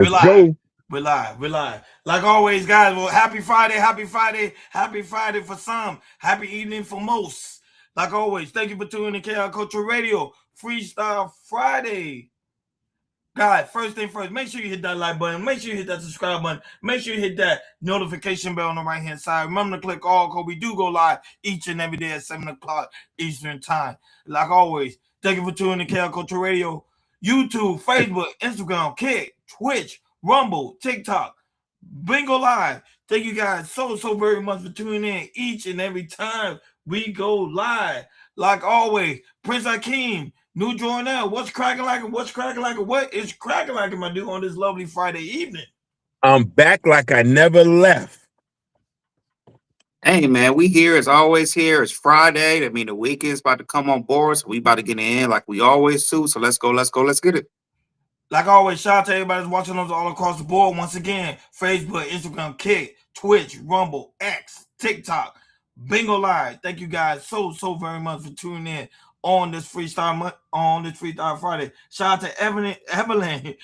We're Let's live. go. We're live. We're live. Like always, guys. Well, happy Friday. Happy Friday. Happy Friday for some. Happy evening for most. Like always, thank you for tuning in to KR Culture Radio. Freestyle Friday. Guys, first thing first, make sure you hit that like button. Make sure you hit that subscribe button. Make sure you hit that notification bell on the right hand side. Remember to click all because we do go live each and every day at 7 o'clock Eastern Time. Like always, thank you for tuning in to KR Culture Radio. YouTube, Facebook, Instagram, Kick, Twitch, Rumble, TikTok, Bingo Live. Thank you guys so very much for tuning in each and every time we go live. Like always, Prince Akeem, New Journal, what's cracking like it? What's cracking like it? What is cracking like it, my dude, on this lovely Friday evening? I'm back like I never left. Hey man, we here as always here. It's Friday. I mean the week is about to come on board, so we about to get in like we always do. So let's go, let's get it. Like always, shout out to everybody that's watching us all across the board. Once again, Facebook, Instagram, Kick, Twitch, Rumble, X, TikTok, Bingo Live. Thank you guys so very much for tuning in on this freestyle Friday. Shout out to Evelyn.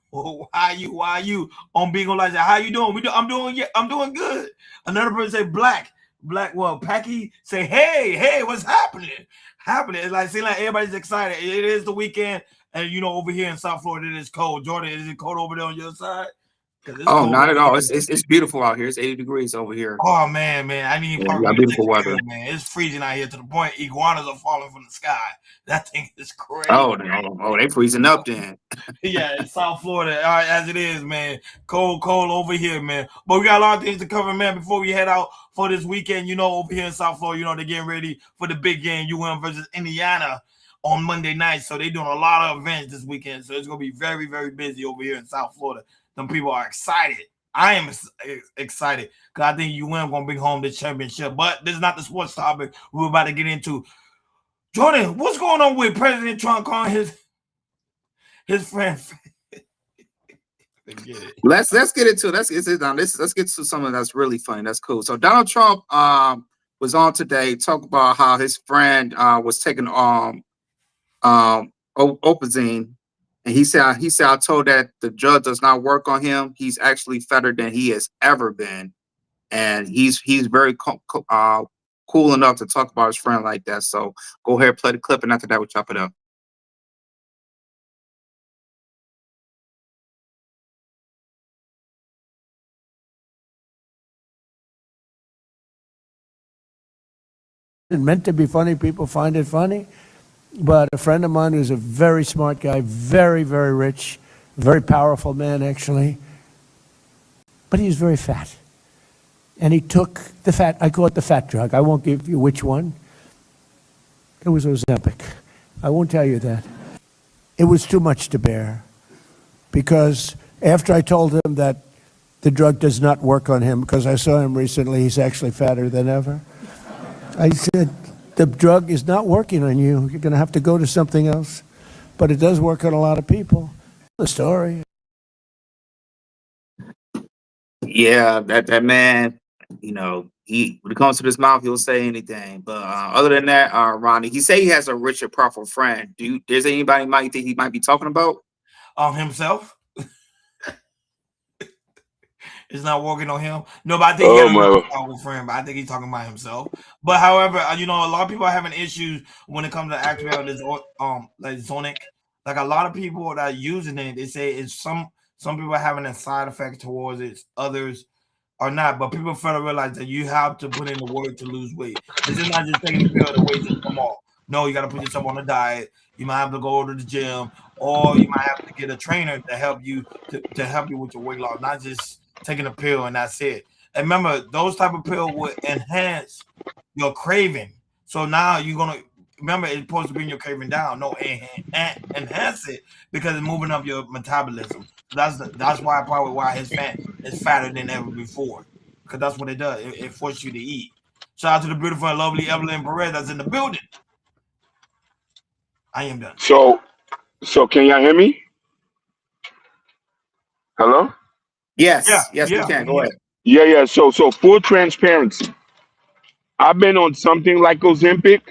Why you on Bingo Live? How you doing? I'm doing good. Another person say Black. Well, Packy say, hey, what's happening? It's like seem like everybody's excited. It is the weekend, and over here in South Florida, it is cold. Jordan, is it cold over there on your side? Oh, not at all. It's beautiful out here. It's 80 degrees over here. Oh man, I mean, beautiful weather, man. It's freezing out here to the point iguanas are falling from the sky. That thing is crazy. Oh, no. They freezing up then. Yeah, in South Florida, as it is, man. Cold over here, man. But we got a lot of things to cover, man. Before we head out for this weekend, over here in South Florida, they're getting ready for the big game, UM versus Indiana on Monday night. So they're doing a lot of events this weekend. So it's gonna be very, very busy over here in South Florida. Them people are excited. I am excited because I think UM gonna bring home the championship. But this is not the sports topic we're about to get into. Jordan, what's going on with President Trump calling his friend? Let's get into it. Let's get to something that's really funny. That's cool. So Donald Trump was on today talk about how his friend was taking Opazine. And he said, I told that the drug does not work on him. He's actually fatter than he has ever been. And he's very cool enough to talk about his friend like that. So go ahead, play the clip, and after that, we'll chop it up. It's meant to be funny. People find it funny. But a friend of mine who's a very smart guy, very, very rich, very powerful man, actually. But he was very fat. And he took the fat, I call it the fat drug. I won't give you which one. It was Ozempic. I won't tell you that. It was too much to bear. Because after I told him that the drug does not work on him, because I saw him recently, he's actually fatter than ever. I said, the drug is not working on you. You're going to have to go to something else. But it does work on a lot of people. The story. Yeah, that man, when it comes to his mouth, he'll say anything. But other than that, Ronnie, he say he has a rich and powerful friend. There's anybody you think he might be talking about? Himself. It's not working on him. No, but I think he's a powerful friend. But I think he's talking about himself. But however, a lot of people are having issues when it comes to activating this like Zonic. Like a lot of people that are using it, they say it's some people are having a side effect towards it. Others are not. But people fail to realize that you have to put in the work to lose weight. This is not just taking the pill, the weight just come off. No, you got to put yourself on a diet. You might have to go to the gym, or you might have to get a trainer to help you with your weight loss, not just taking a pill and that's it. And remember, those type of pills will enhance your craving. So now you're gonna remember it's supposed to bring your craving down. No, enhance it because it's moving up your metabolism. That's why his fat is fatter than ever before. Because that's what it does. It forces you to eat. Shout out to the beautiful and lovely Evelyn Perez that's in the building. I am done. So can y'all hear me? Hello? Yes, we can. Go ahead. Yeah. So full transparency. I've been on something like Ozempic,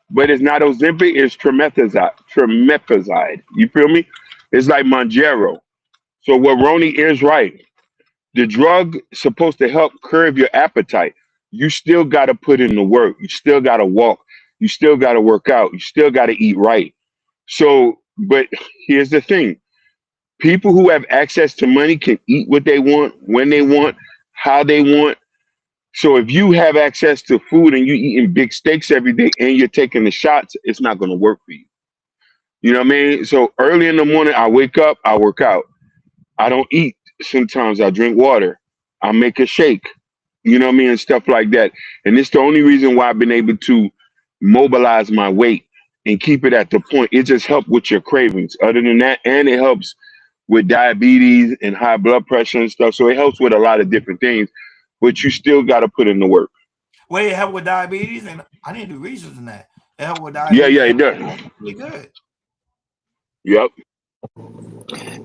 but it's not Ozempic. It's tremethazide. You feel me? It's like Mounjaro. So what Ronnie is right. The drug is supposed to help curb your appetite. You still got to put in the work. You still got to walk. You still got to work out. You still got to eat right. So, but here's the thing. People who have access to money can eat what they want, when they want, how they want. So if you have access to food and you eating big steaks every day and you're taking the shots, it's not going to work for you. You know what I mean? So early in the morning, I wake up, I work out. I don't eat. Sometimes I drink water. I make a shake. You know what I mean? And stuff like that. And it's the only reason why I've been able to mobilize my weight and keep it at the point. It just helps with your cravings. Other than that, and it helps with diabetes and high blood pressure and stuff. So it helps with a lot of different things, but you still got to put in the work. Wait, it help with diabetes? And I need to do research on that. It help with Yeah, diabetes. yeah, it does. Really good. Yep.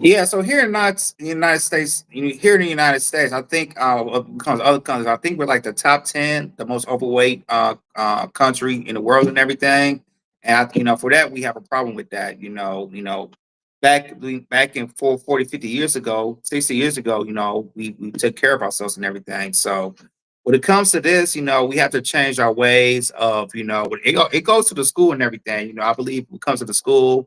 Yeah, so here in the United States, here in the United States, I think comes other countries, I think we're like the top 10, the most overweight country in the world and everything. And for that we have a problem with that. Back in 50 years ago, 60 years ago, we took care of ourselves and everything. So when it comes to this, we have to change our ways of, it goes to the school and everything. I believe when it comes to the school,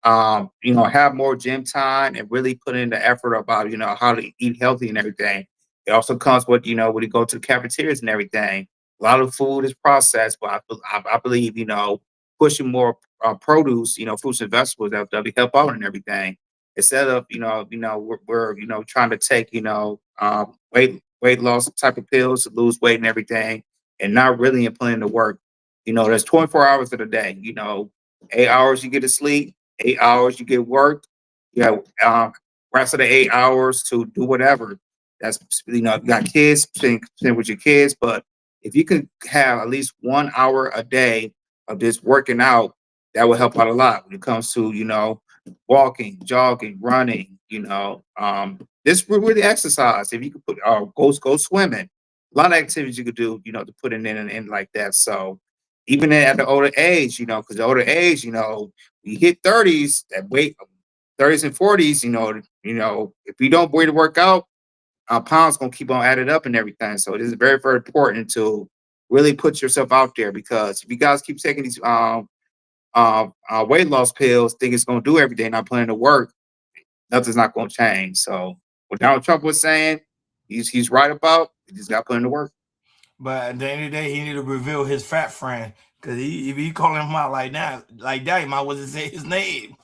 have more gym time and really put in the effort about, how to eat healthy and everything. It also comes with, when you go to the cafeterias and everything, a lot of food is processed, but I believe, pushing more produce, fruits and vegetables that will help out and everything. Instead of, we're trying to take, weight loss type of pills to lose weight and everything, and not really putting the work. There's 24 hours of the day, 8 hours you get to sleep, 8 hours you get work. Rest of the 8 hours to do whatever. That's you got kids, spend with your kids. But if you could have at least 1 hour a day of just working out, that will help out a lot when it comes to walking, jogging, running. This really exercise. If you could put go swimming, a lot of activities you could do. To put it in and like that. So even at the older age, because the older age, you hit 30s, that weight 30s and 40s, if you don't way to work out, pounds gonna keep on adding up and everything. So it is very, very important to really put yourself out there, because if you guys keep taking these weight loss pills, think it's gonna do everything, not putting to work, nothing's not gonna change. So what Donald Trump was saying, he's right about. You just got to put in the work. But at the end of the day, he need to reveal his fat friend, because if he calling him out like that, he might want to say his name.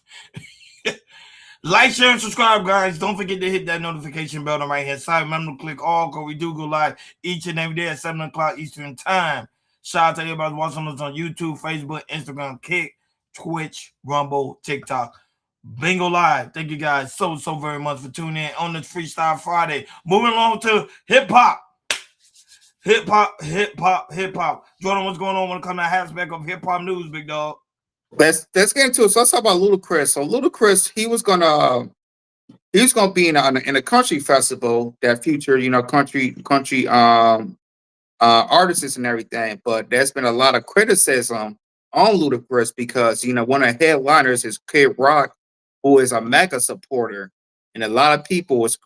Like, share, and subscribe, guys. Don't forget to hit that notification bell on the right hand side. Remember to click all, because we do go live each and every day at 7 o'clock Eastern Time. Shout out to everybody watching us on YouTube, Facebook, Instagram, Kick, Twitch, Rumble, TikTok. Bingo Live. Thank you guys so very much for tuning in on this Freestyle Friday. Moving along to hip hop. Hip hop. Jordan, what's going on when it comes to aspect of hip hop news, big dog? Let's get into it. So let's talk about Ludacris. So Ludacris, he was gonna be in a country festival that featured, country artists and everything. But there's been a lot of criticism on Ludacris because one of the headliners is Kid Rock, who is a mega supporter, and a lot of people was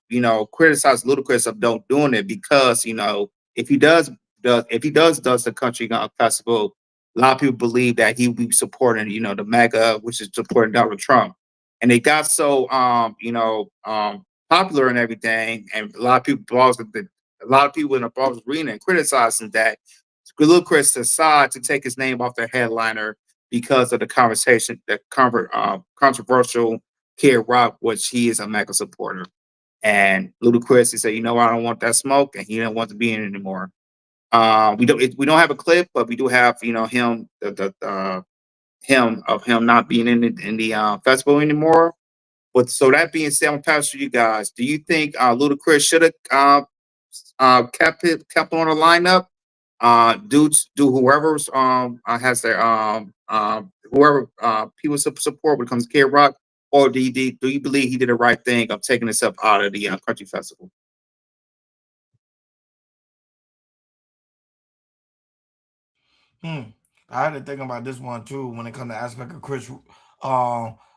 criticize Ludacris of doing it because if he does the country festival, a lot of people believe that he will be supporting the MAGA, which is supporting Donald Trump, and they got so popular and everything, and a lot of people in the Bronx arena criticizing that Ludacris decided to take his name off the headliner because of the controversial Kid Rock, which he is a MAGA supporter. And Ludacris, he said, I don't want that smoke, and he didn't want to be in it anymore. We don't have a clip, but we do have him of him not being in the festival anymore. But so that being said, I'm passing to you guys. Do you think Ludacris should have kept on the lineup? Do whoever's has their whoever people support when it comes to Kid Rock, or do you believe he did the right thing of taking himself out of the country festival? I had to think about this one too when it comes to aspect of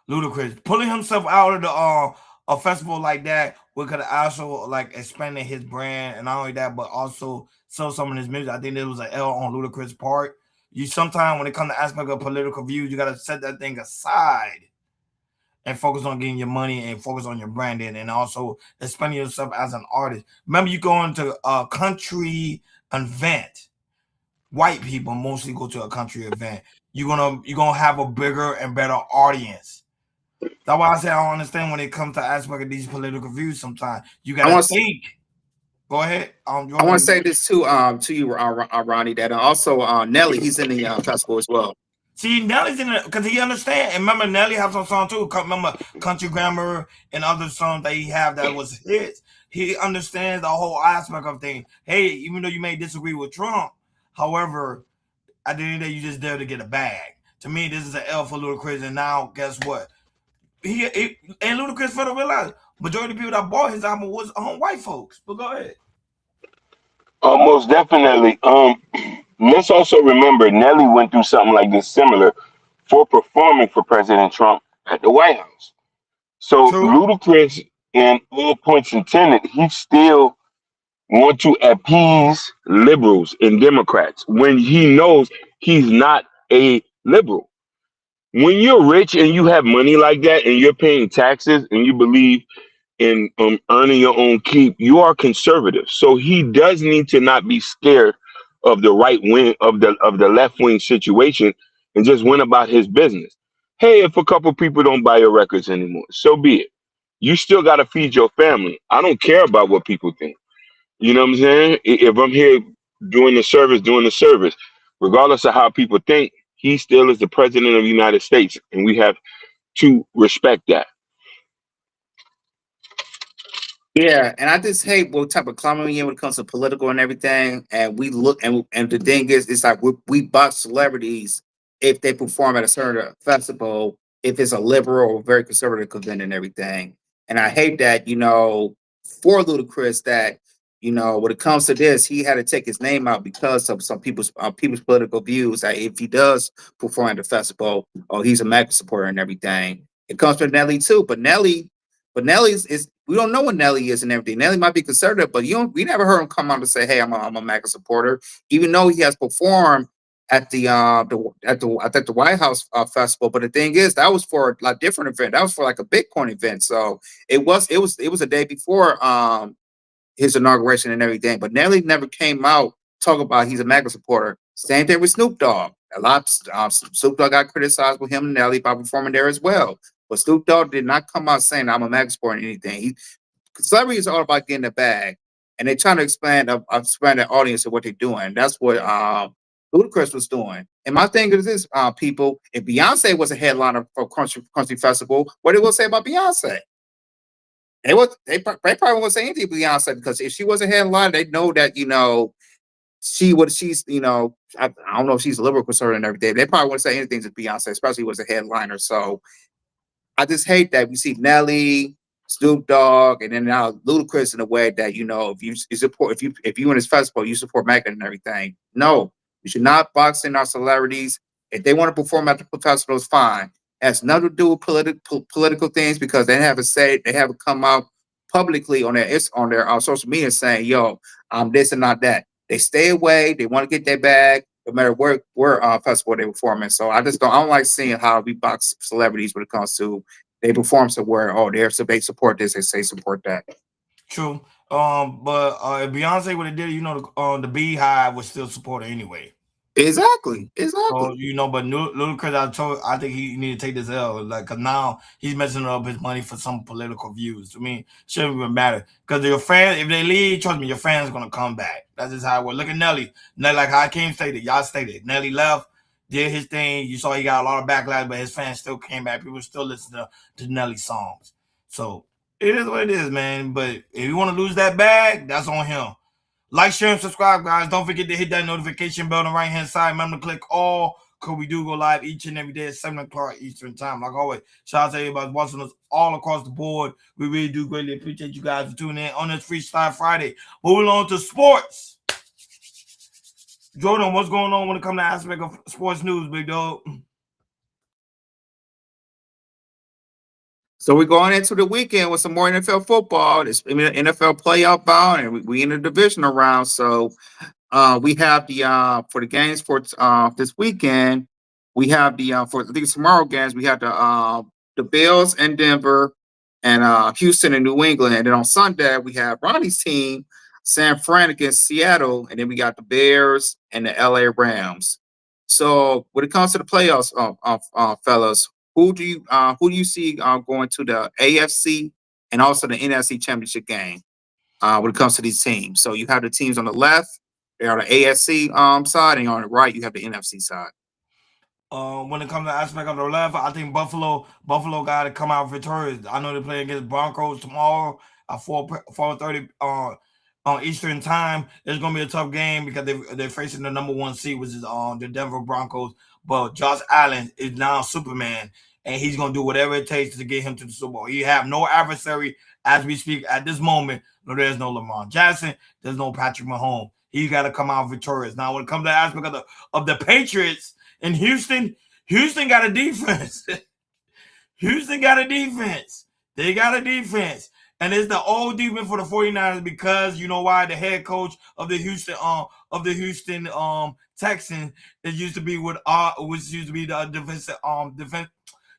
Ludacris pulling himself out of a festival like that, we could also like expanding his brand and not only that, but also sell some of his music. I think there was an L on Ludacris' part. You sometimes when it comes to aspect of political views, you gotta set that thing aside and focus on getting your money and focus on your branding and also expanding yourself as an artist. Remember, you go into a country event. White people mostly go to a country event. You're gonna have a bigger and better audience. That's why I say I don't understand when it comes to aspect of these political views. Sometimes you I gotta want think. Go ahead. I want to say this too, to you, Ronnie, that also Nelly, he's in the festival as well. See, Nelly's in it because he understand. And remember, Nelly has some song too. Remember, Country Grammar and other songs that he have that was hits. He understands the whole aspect of things. Hey, even though you may disagree with Trump, however, at the end of the day, you just there to get a bag. To me, this is an L for Ludacris. And now, guess what? And Ludacris for the realize majority of people that bought his album was white folks. But go ahead. Most definitely. Let's also remember Nelly went through something like this similar for performing for President Trump at the White House. So True. Ludacris, in all points intended, he still want to appease liberals and Democrats when he knows he's not a liberal. When you're rich and you have money like that and you're paying taxes and you believe in earning your own keep, you are conservative. So he does need to not be scared of the right wing of the left wing situation and just went about his business. Hey, if a couple people don't buy your records anymore, so be it. You still got to feed your family. I don't care about what people think. You know what I'm saying? If I'm here doing the service, regardless of how people think, he still is the president of the United States, and we have to respect that. Yeah, and I just hate what type of climate we in when it comes to political and everything. And we look, and the thing is, it's like we box celebrities if they perform at a certain festival, if it's a liberal or very conservative event and everything. And I hate that, for Ludacris, that when it comes to this, he had to take his name out because of some people's political views. That if he does perform at the festival, oh, he's a MAGA supporter and everything. It comes from Nelly too, but Nelly's is we don't know what Nelly is and everything. Nelly might be conservative, but we never heard him come out and say, "Hey, I'm a MAGA supporter," even though he has performed at the White House festival. But the thing is, that was for a like, different event. That was for like a Bitcoin event. So it was a day before his inauguration and everything. But Nelly never came out talk about he's a MAGA supporter. Same thing with Snoop Dogg. A lot Snoop Dogg got criticized with him and Nelly by performing there as well. But Snoop Dogg did not come out saying I'm a MAGA supporter or anything. Celebrity is all about getting a bag, and they're trying to expand the audience of what they're doing. That's what Ludacris was doing. And my thing is this, people, if Beyonce was a headliner for country festival, what they will say about Beyonce? They probably won't say anything to Beyonce, because if she was a headliner, they know that she's I don't know if she's a liberal conservative and everything. They probably wouldn't say anything to Beyonce, especially if it was a headliner. So I just hate that we see Nelly, Snoop Dogg, and then now Ludacris in a way that if you support if you in this festival, you support MAGA and everything. No, you should not box in our celebrities. If they want to perform at the festival, it's fine. It has nothing to do with political things, because they haven't come out publicly on their social media saying, "Yo, I'm this and not that." They stay away. They want to get their bag, no matter where festival they performing. So I don't like seeing how we box celebrities when it comes to they perform somewhere. Oh, they support this, they say support that. True. But if Beyonce would have did it, the Beehive would still support her anyway. Exactly. So but Ludacris, I think he need to take this L, like, cause now he's messing up his money for some political views. To me, shouldn't even matter. Cause your fans, if they leave, trust me, your fans gonna come back. That's just how it works. Look at Nelly. Like Hakeem stated, y'all stated, Nelly left, did his thing. You saw he got a lot of backlash, but his fans still came back. People still listen to Nelly songs. So it is what it is, man. But if you want to lose that bag, that's on him. Like, share, and subscribe, guys. Don't forget to hit that notification bell on the right-hand side. Remember to click all, because we do go live each and every day at 7 o'clock Eastern time. Like always, shout out to everybody watching us all across the board. We really do greatly appreciate you guys for tuning in on this Freestyle Friday. Moving on to sports. Jordan, what's going on when it comes to aspect of sports news, big dog? So we're going into the weekend with some more NFL football. It's NFL playoff bound, and we in the divisional round. So we have the for the games for this weekend. We have the for these tomorrow games. We have the Bills and Denver, and Houston and New England. And then on Sunday we have Ronnie's team, San Fran against Seattle, and then we got the Bears and the LA Rams. So when it comes to the playoffs, fellas, who do you see going to the AFC and also the NFC championship game when it comes to these teams? So you have the teams on the left, they are the AFC side, and on the right you have the NFC side. When it comes to aspect of the left, I think Buffalo got to come out victorious. I know they're playing against Broncos tomorrow at 4:30 on Eastern time. It's gonna be a tough game because they're facing the number 1 seed, which is the Denver Broncos. But Josh Allen is now Superman, and he's gonna do whatever it takes to get him to the Super Bowl. He have no adversary as we speak at this moment. No, there's no Lamar Jackson. There's no Patrick Mahomes. He's got to come out victorious. Now, when it comes to the aspect of the Patriots in Houston got a defense. Houston got a defense. They got a defense. And it's the old defense for the 49ers because you know why? The head coach of the Houston Texans used to be which used to be the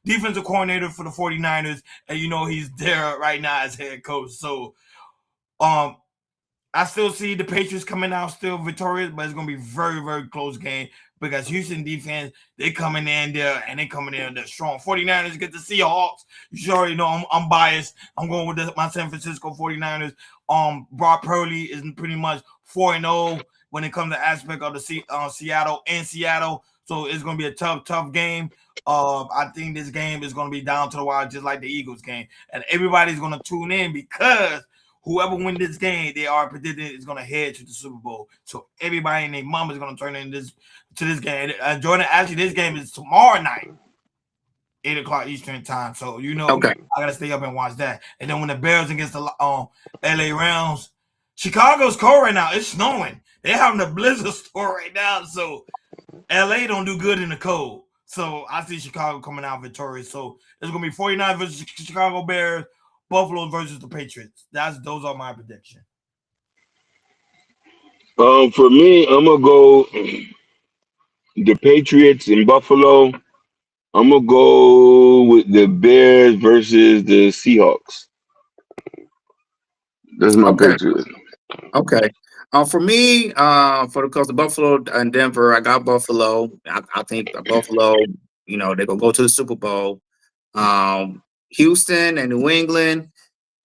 defensive coordinator for the 49ers, and you know he's there right now as head coach. So I still see the Patriots coming out still victorious, but it's going to be very, very close game because Houston defense, they coming in there and they coming in there strong. 49ers get the Seahawks. You should already know I'm biased. I'm going with my San Francisco 49ers. Brock Purdy is pretty much 4-0 when it comes to aspect of the Seattle. So it's going to be a tough game. I think this game is going to be down to the wire just like the Eagles game. And everybody's going to tune in because whoever wins this game, they are predicting is going to head to the Super Bowl. So everybody and their mom is going to turn in to this game. Jordan, actually, this game is tomorrow night, 8 o'clock Eastern time. So, okay. I got to stay up and watch that. And then when the Bears against the LA Rams, Chicago's cold right now. It's snowing. They're having a blizzard storm right now. So LA don't do good in the cold. So I see Chicago coming out victorious. So it's going to be 49 versus Chicago Bears, Buffalo versus the Patriots. Those are my predictions. For me, I'm gonna go the Patriots in Buffalo. I'm gonna go with the Bears versus the Seahawks. That's my Patriots. Okay. For me, because the Buffalo and Denver, I got Buffalo. I think Buffalo, they're gonna go to the Super Bowl. Houston and New England.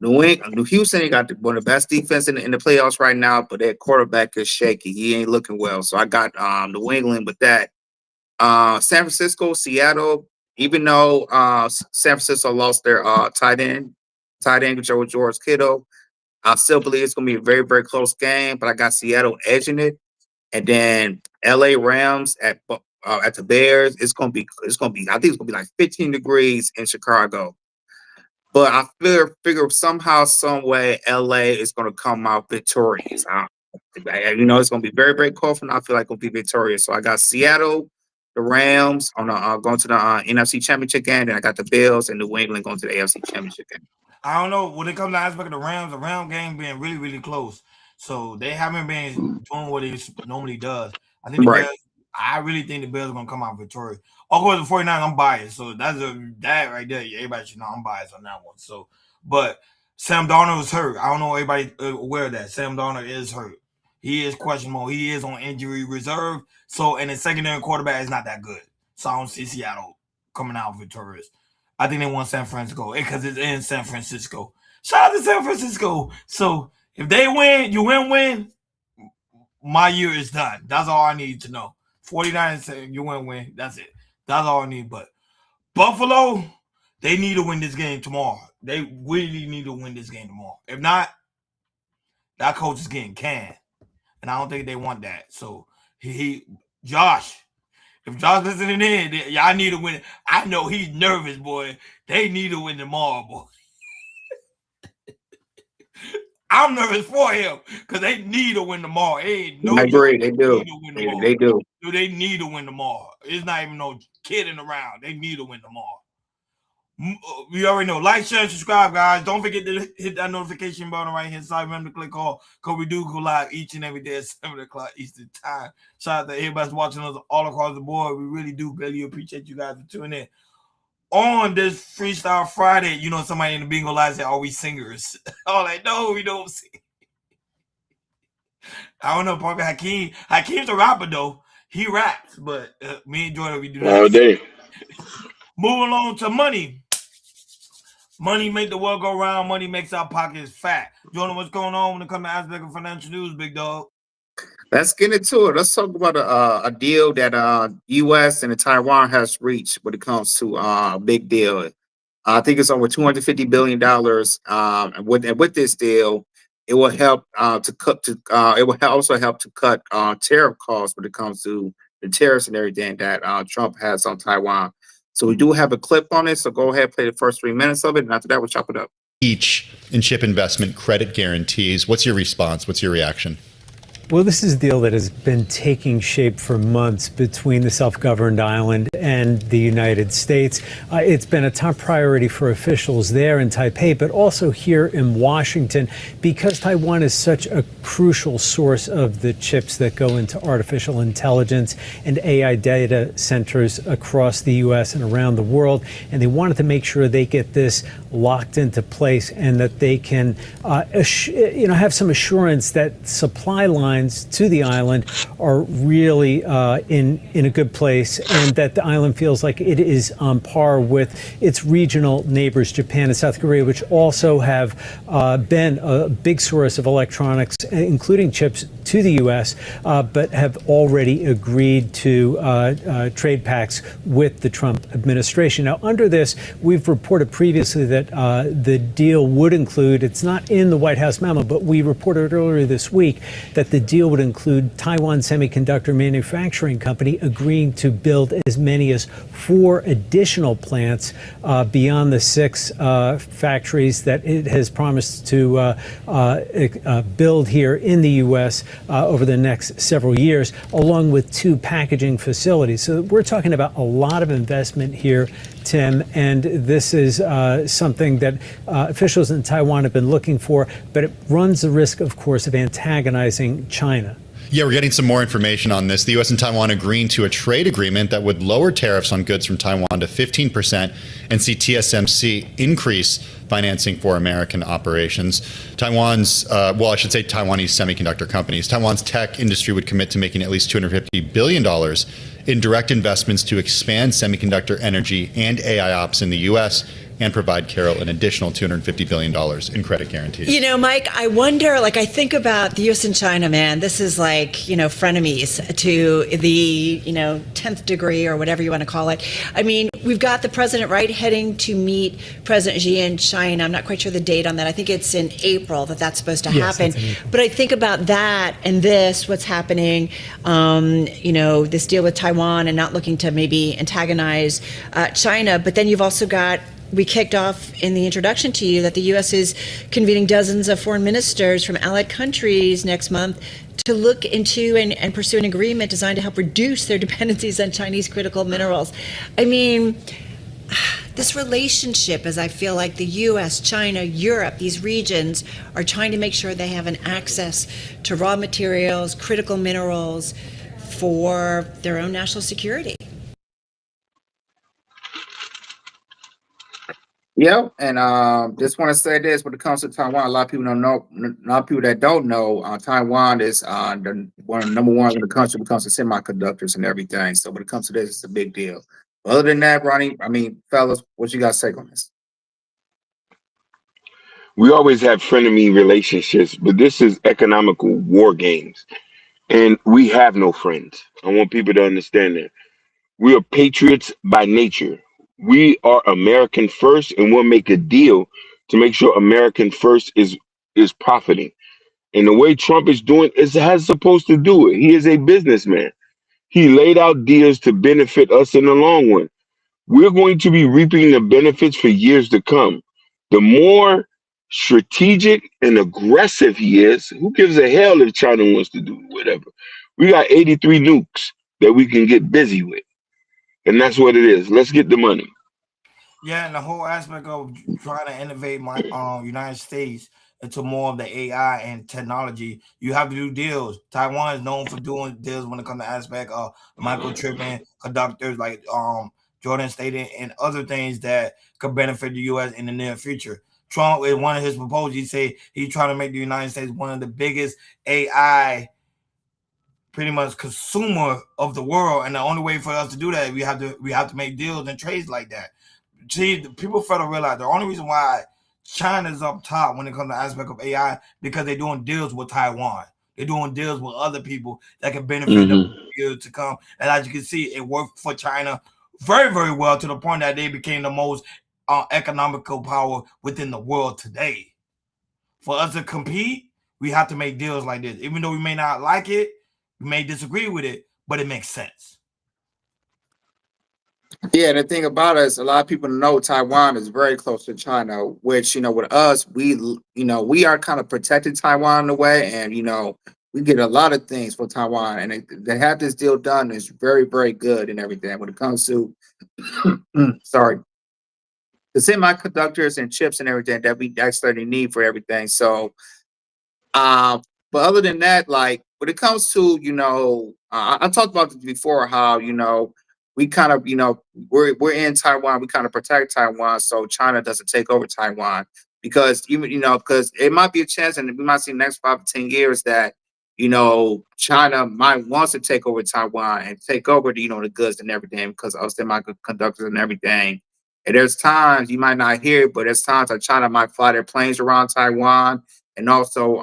Houston got one of the best defense in the playoffs right now, but their quarterback is shaky. He ain't looking well. So I got New England with that. San Francisco, Seattle, even though San Francisco lost their tight end, which was George Kittle, I still believe it's going to be a very, very close game, but I got Seattle edging it. And then LA Rams at the Bears, I think it's going to be like 15 degrees in Chicago. But I figure somehow, some way, LA is going to come out victorious. It's going to be very, very cold, and I feel like it's going to be victorious. So I got Seattle, the Rams on going to the NFC Championship game, and I got the Bills and New England going to the AFC Championship game. I don't know when it comes to aspect of the Rams game being really, really close. So they haven't been doing what it normally does. I think I really think the Bills are going to come out victorious. Of course, the 49, I'm biased. So that right there. Everybody should know I'm biased on that one. So, but Sam Darnold is hurt. I don't know everybody aware of that. Sam Darnold is hurt. He is questionable. He is on injury reserve. So, and the secondary quarterback is not that good. So I don't see Seattle coming out victorious. I think they want San Francisco because it's in San Francisco. Shout out to San Francisco. So if they win, you win. My year is done. That's all I need to know. 49 saying you win. That's it. That's all I need. But Buffalo, they need to win this game tomorrow. They really need to win this game tomorrow. If not, that coach is getting canned. And I don't think they want that. So Josh, if Josh listening in, y'all need to win. I know he's nervous, boy. They need to win tomorrow, boy. I'm nervous for him because they need to win tomorrow. I agree. They do. They do. They need to win tomorrow. It's not even no kidding around. They need to win tomorrow. You already know. Like, share, and subscribe, guys. Don't forget to hit that notification button right here side. Remember to click all, because we do go live each and every day at 7 o'clock Eastern Time. Shout out to everybody watching us all across the board. We really do greatly appreciate you guys for tuning in. On this Freestyle Friday, you know, somebody in the bingo line said, "Are we singers?" Oh, like, no, we don't sing. I don't know, Parker Hakeem. Hakeem's a rapper, though. He raps, but me and Jordan, we do not. All day. Moving on to money. Money make the world go round. Money makes our pockets fat. Jordan, what's going on when it comes to aspect of financial news, big dog? Let's get into it. Let's talk about a deal that U.S. and Taiwan has reached when it comes to a big deal. I think it's over $250 billion. And with this deal, it will help it will also help to cut tariff costs when it comes to the tariffs and everything that Trump has on Taiwan. So we do have a clip on it. So go ahead, play the first 3 minutes of it, and after that, we'll chop it up. Each in chip investment credit guarantees. What's your response? What's your reaction? Well, this is a deal that has been taking shape for months between the self-governed island and the United States. It's been a top priority for officials there in Taipei, but also here in Washington, because Taiwan is such a crucial source of the chips that go into artificial intelligence and AI data centers across the U.S. and around the world. And they wanted to make sure they get this locked into place and that they can have some assurance that supply lines to the island are really in a good place, and that the island feels like it is on par with its regional neighbors, Japan and South Korea, which also have been a big source of electronics, including chips, to the U.S., but have already agreed to trade pacts with the Trump administration. Now, under this, we've reported previously that the deal would include, it's not in the White House memo, but we reported earlier this week that the deal would include Taiwan Semiconductor Manufacturing Company agreeing to build as many as 4 additional plants beyond the 6 factories that it has promised to build here in the U.S. Over the next several years, along with 2 packaging facilities. So we're talking about a lot of investment here, Tim, and this is something that officials in Taiwan have been looking for, but it runs the risk, of course, of antagonizing China. Yeah, we're getting some more information on this. The U.S. and Taiwan agreeing to a trade agreement that would lower tariffs on goods from Taiwan to 15% and see TSMC increase financing for American operations. Taiwanese semiconductor companies. Taiwan's tech industry would commit to making at least $250 billion in direct investments to expand semiconductor energy and AI ops in the U.S., and provide Carol an additional $250 billion in credit guarantees. You know, Mike, I wonder, I think about the U.S. and China, man. This is frenemies to the, 10th degree or whatever you want to call it. I mean, we've got the president, right, heading to meet President Xi in China. I'm not quite sure the date on that. I think it's in April that's supposed to happen. But I think about that and what's happening, this deal with Taiwan and not looking to maybe antagonize China. But then you've also got, we kicked off in the introduction to you that the U.S. is convening dozens of foreign ministers from allied countries next month to look into and pursue an agreement designed to help reduce their dependencies on Chinese critical minerals. I mean, this relationship, as I feel like the U.S., China, Europe, these regions are trying to make sure they have an access to raw materials, critical minerals for their own national security. Yeah, and just want to say this: when it comes to Taiwan, a lot of people don't know. A lot of people that don't know, Taiwan is number one in the country when it comes to semiconductors and everything. So when it comes to this, it's a big deal. Other than that, Ronnie, fellas, what you got to say on this? We always have frenemy relationships, but this is economical war games, and we have no friends. I want people to understand that. We are patriots by nature. We are American first, and we'll make a deal to make sure American first is profiting. And the way Trump is doing is has supposed to do it. He is a businessman. He laid out deals to benefit us in the long run. We're going to be reaping the benefits for years to come. The more strategic and aggressive he is, who gives a hell if China wants to do whatever? We got 83 nukes that we can get busy with. And that's what it is. Let's get the money. Yeah, and the whole aspect of trying to innovate my United States into more of the AI and technology, you have to do deals. Taiwan is known for doing deals when it comes to aspect of microchipping conductors like Jordan stated and other things that could benefit the US in the near future. Trump in one of his proposals, he said he's trying to make the United States one of the biggest AI pretty much consumer of the world. And the only way for us to do that, we have to make deals and trades like that. See, people fail to realize the only reason why China's up top when it comes to aspect of AI because they're doing deals with Taiwan. They're doing deals with other people that can benefit them Hmm. years to come. And as you can see, it worked for China very, very well to the point that they became the most economical power within the world today. For us to compete, we have to make deals like this. Even though we may not like it, we may disagree with it, but it makes sense. Yeah, the thing about it is a lot of people know Taiwan is very close to China, which, with us, we are kind of protecting Taiwan in a way, and, we get a lot of things for Taiwan, and they have this deal done is very, very good and everything when it comes to, sorry, the semiconductors and chips and everything that we actually need for everything. So, but other than that, like when it comes to, I talked about this before, how, we kind of, we're in Taiwan, we kind of protect Taiwan so China doesn't take over Taiwan. Because even, because it might be a chance, and we might see next 5 to 10 years that, China might wants to take over Taiwan and take over the, the goods and everything because of semiconductors and everything. And there's times you might not hear it, but there's times that China might fly their planes around Taiwan, and also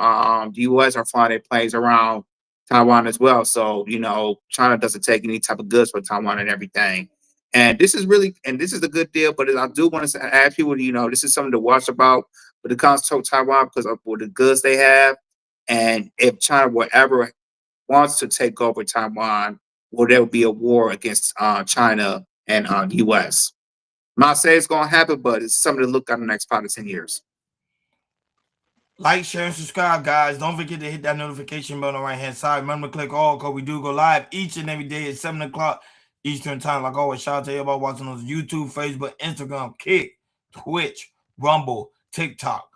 the U.S. are flying their planes around Taiwan as well. So, China doesn't take any type of goods for Taiwan and everything. And this is a good deal. But I do want to ask people, this is something to watch about when it comes to Taiwan because of the goods they have. And if China will ever wants to take over Taiwan, will there be a war against China and U.S.? I'm not saying it's going to happen, but it's something to look at in the next 5 to 10 years. Like, share, and subscribe, guys. Don't forget to hit that notification bell on the right hand side. Remember to click all because we do go live each and every day at 7 o'clock Eastern time. Like always, shout out to everybody watching on YouTube, Facebook, Instagram, Kick, Twitch, Rumble, TikTok,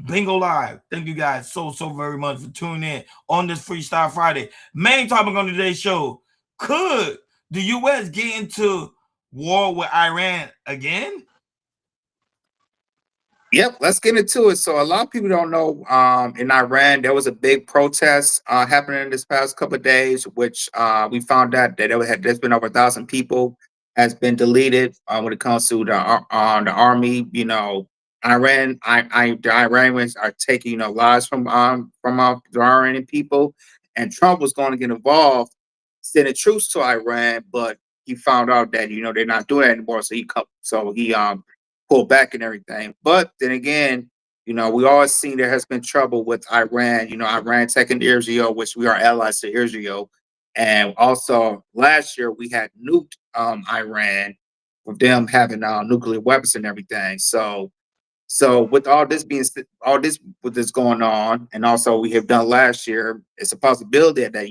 Bingo Live. Thank you guys so very much for tuning in on this Freestyle Friday. Main topic on today's show: could the U.S. get into war with Iran again? Yep, let's get into it. So a lot of people don't know in Iran there was a big protest happening this past couple of days, which we found out that there's been over 1,000 people has been deleted when it comes to the army. The Iranians are taking lives from the Iranian people, and Trump was going to get involved, sending troops to Iran, but he found out that they're not doing it anymore, so he pull back and everything. But then again, we always seen there has been trouble with Iran. Iran taking Israel, which we are allies to Israel. And also last year we had nuked Iran with them having nuclear weapons and everything. So with all this with this going on, and also we have done last year, it's a possibility that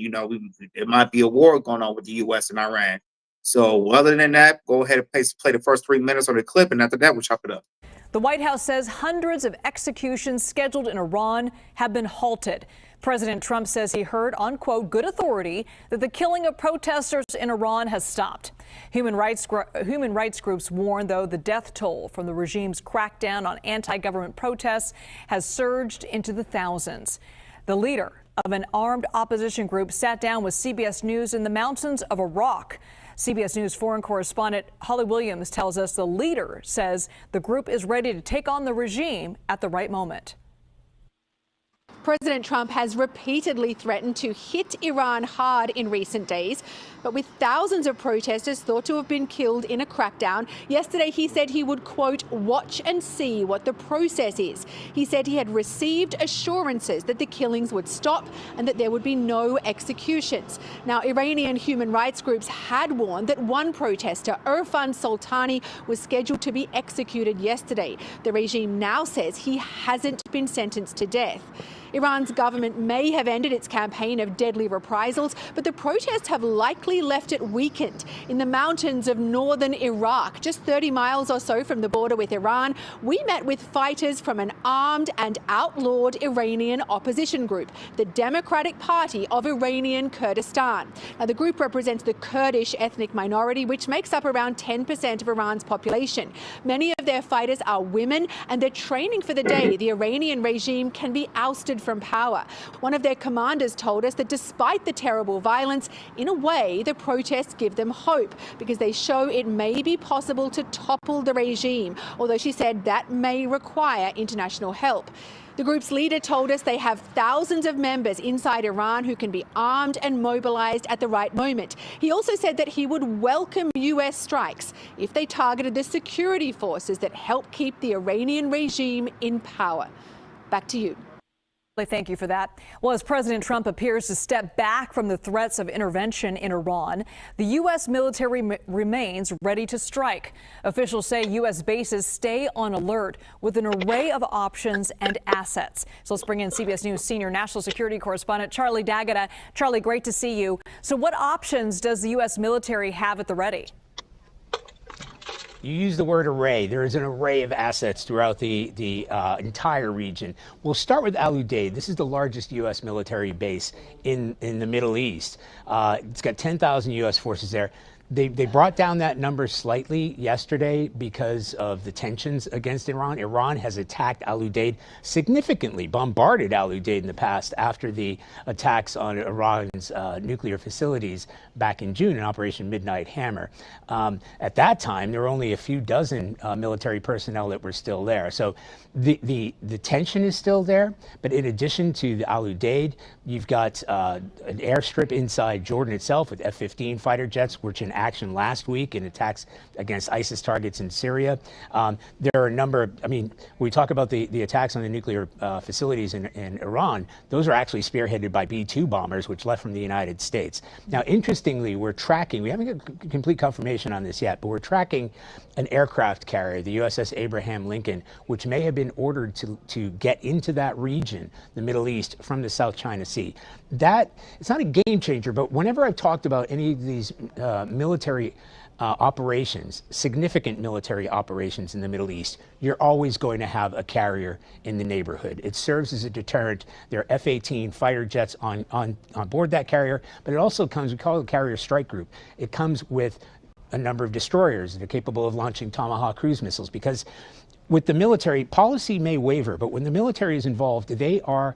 it might be a war going on with the U.S. and Iran. So other than that, go ahead and play the first 3 minutes of the clip, and after that, we'll chop it up. The White House says hundreds of executions scheduled in Iran have been halted. President Trump says he heard on, quote, good authority that the killing of protesters in Iran has stopped. Human rights groups warn, though, the death toll from the regime's crackdown on anti-government protests has surged into the thousands. The leader of an armed opposition group sat down with CBS News in the mountains of Iraq. CBS News foreign correspondent Holly Williams tells us the leader says the group is ready to take on the regime at the right moment. President Trump has repeatedly threatened to hit Iran hard in recent days, but with thousands of protesters thought to have been killed in a crackdown, yesterday he said he would, quote, watch and see what the process is. He said he had received assurances that the killings would stop and that there would be no executions. Now, Iranian human rights groups had warned that one protester, Irfan Soltani, was scheduled to be executed yesterday. The regime now says he hasn't been sentenced to death. Iran's government may have ended its campaign of deadly reprisals, but the protests have likely left it weakened. In the mountains of northern Iraq, just 30 miles or so from the border with Iran, we met with fighters from an armed and outlawed Iranian opposition group, the Democratic Party of Iranian Kurdistan. Now, the group represents the Kurdish ethnic minority, which makes up around 10% of Iran's population. Many of their fighters are women, and they're training for the day the Iranian regime can be ousted from power. One of their commanders told us that despite the terrible violence, in a way, the protests give them hope because they show it may be possible to topple the regime, although she said that may require international help. The group's leader told us they have thousands of members inside Iran who can be armed and mobilized at the right moment. He also said that he would welcome US strikes if they targeted the security forces that help keep the Iranian regime in power. Back to you. Thank you for that. Well, as President Trump appears to step back from the threats of intervention in Iran, the U.S. military remains ready to strike. Officials say U.S. bases stay on alert with an array of options and assets. So let's bring in CBS News senior national security correspondent Charlie D'Agata. Charlie, great to see you. So what options does the U.S. military have at the ready? You use the word array. There is an array of assets throughout the entire region. We'll start with Al Udeid. This is the largest U.S. military base in the Middle East. It's got 10,000 U.S. forces there. They brought down that number slightly yesterday because of the tensions against Iran. Iran has attacked Al Udeid significantly, bombarded Al Udeid in the past after the attacks on Iran's nuclear facilities back in June in Operation Midnight Hammer. At that time, there were only a few dozen military personnel that were still there. So the tension is still there. But in addition to the Al Udeid, you've got an airstrip inside Jordan itself with F-15 fighter jets, which in action last week in attacks against ISIS targets in Syria. There are a number of, when we talk about the attacks on the nuclear facilities in Iran, those are actually spearheaded by B-2 bombers, which left from the United States. Now, interestingly, we're tracking, we haven't got complete confirmation on this yet, but we're tracking an aircraft carrier, the USS Abraham Lincoln, which may have been ordered to get into that region, the Middle East, from the South China Sea. That, it's not a game changer, but whenever I've talked about any of these military operations, significant military operations in the Middle East, you're always going to have a carrier in the neighborhood. It serves as a deterrent. There are F-18 fighter jets on board that carrier, but it also comes, we call it a carrier strike group. It comes with a number of destroyers that are capable of launching Tomahawk cruise missiles, because with the military, policy may waver, but when the military is involved, they are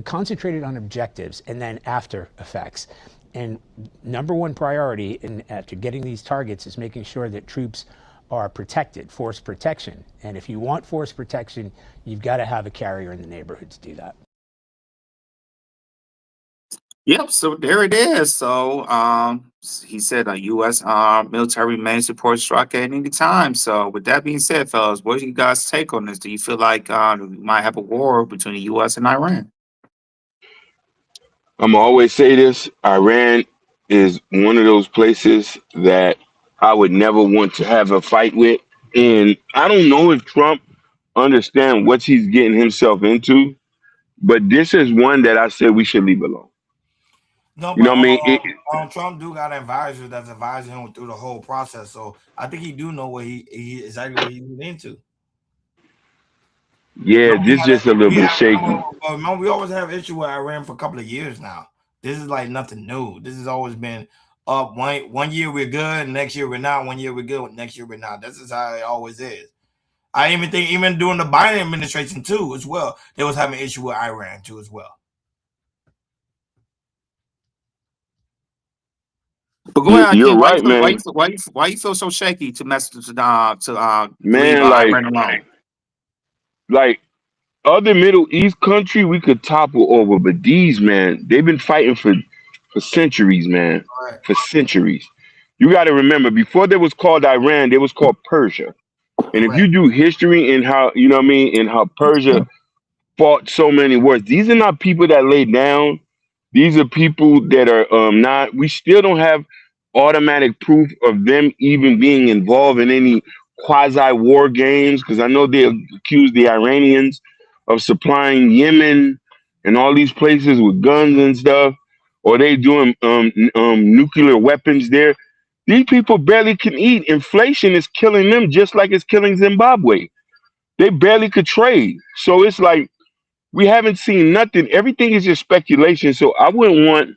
concentrated on objectives and then after effects. And number one priority after getting these targets is making sure that troops are protected, force protection. And if you want force protection, you've got to have a carrier in the neighborhood to do that. Yep, so there it is. So he said a U.S. military remains support strike at any time. So with that being said, fellas, what do you guys take on this? Do you feel like we might have a war between the U.S. and Iran? I'm gonna always say this: Iran is one of those places that I would never want to have a fight with. And I don't know if Trump understands what he's getting himself into, but this is one that I said we should leave alone. No, you know what I mean? Trump do got an advisor that's advising him through the whole process, so I think he do know what he exactly what he's into. Yeah, this is just a little bit shaky. We always have issue with Iran for a couple of years now. This is like nothing new. This has always been up. One year we're good, next year we're not. 1 year we're good, next year we're not. This is how it always is. I even think even during the Biden administration too, as well, they was having issue with Iran too, as well. But go ahead, you're Ken, right, man. Why you feel so shaky to message to man, like other Middle East country we could topple over, but these, man, they've been fighting for centuries, man. Right. For centuries. You got to remember, before they was called Iran, they was called Persia. And if you do history and how, you know what I mean, and how Persia fought so many wars, these are not people that laid down. These are people that are not, we still don't have automatic proof of them even being involved in any quasi-war games, because I know they accused the Iranians of supplying Yemen and all these places with guns and stuff, or they doing nuclear weapons there. These people barely can eat. Inflation is killing them just like it's killing Zimbabwe. They barely could trade. So it's like we haven't seen nothing. Everything is just speculation. So I wouldn't want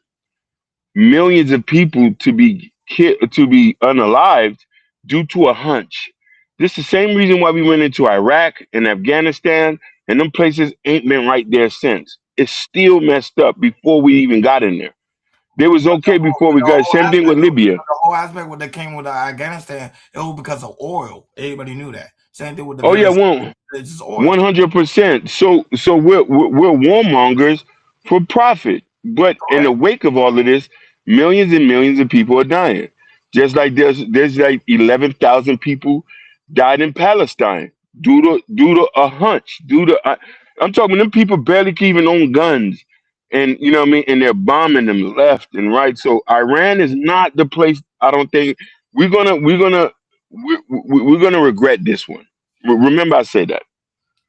millions of people to be unalived due to a hunch. This is the same reason why we went into Iraq and Afghanistan, and them places ain't been right there since. It's still messed up before we even got in there. They was okay before we got. Same thing with Libya. The whole aspect when they came with Afghanistan, it was because of oil. Everybody knew that. Same thing with the. Oh yeah, 100%. So we're warmongers for profit. But in the wake of all of this, millions and millions of people are dying. Just like there's like 11,000 people died in Palestine due to a hunch. I'm talking them people barely can even own guns. And you know what I mean? And they're bombing them left and right. So Iran is not the place. I don't think we're gonna regret this one. Remember, I said that.